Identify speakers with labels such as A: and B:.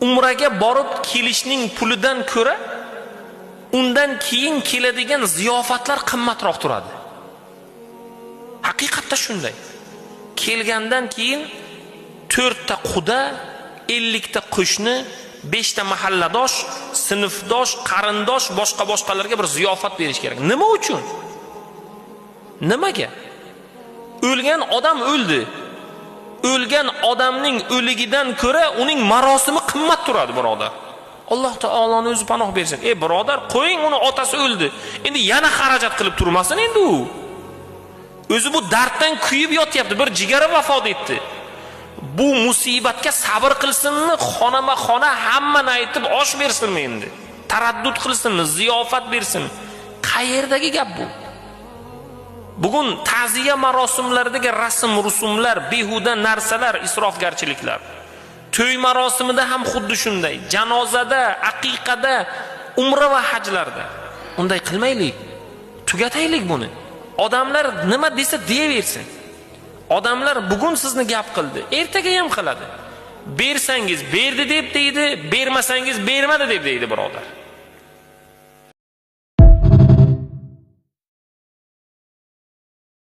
A: umraga borib kelishning pulidan ko'ra undan keyin keladigan ziyofatlar qimmatroq turadi. Haqiqatda shunday. Kelgandan keyin 4 ta quda, 50 ta qo'shni, 5 ta mahalladosh, sinfdosh, qarindosh, boshqalarga bir ziyofat berish kerak. Nima uchun? Nimaga? O'lgan odam o'ldi. O'lgan odamning o'ligidan ko'ra uning marosimi qimmat turadi, birodar. Alloh taoloning o'zi panoh bersin. Birodar, qo'ying, uni otasi o'ldi. Endi yana xarajat qilib turmasin endi u. O'zi bu darddan kuyib yotyapti, bir jigari vafot etdi. Bu musibatga sabr qilsinmi, xonama-xona hammani aytib osh bersinmi endi? Taraddud qilsinmi, ziyofat bersinmi? Qayerdagi gap bu? Bugun ta'ziya marosimlaridagi rasm-rusumlar, behuda narsalar, isrofgarchiliklar. To'y marosimida ham xuddi shunday. Janozada, aqiqada, umra va hajlarda. Unday qilmaylik. Tugataylik buni. Odamlar nima desa deyaversin. Odamlar bugun sizni gap qildi, ertaga ham qiladi. Bersangiz berdi deb deydi, bermasangiz bermadi deb deydi, birodar.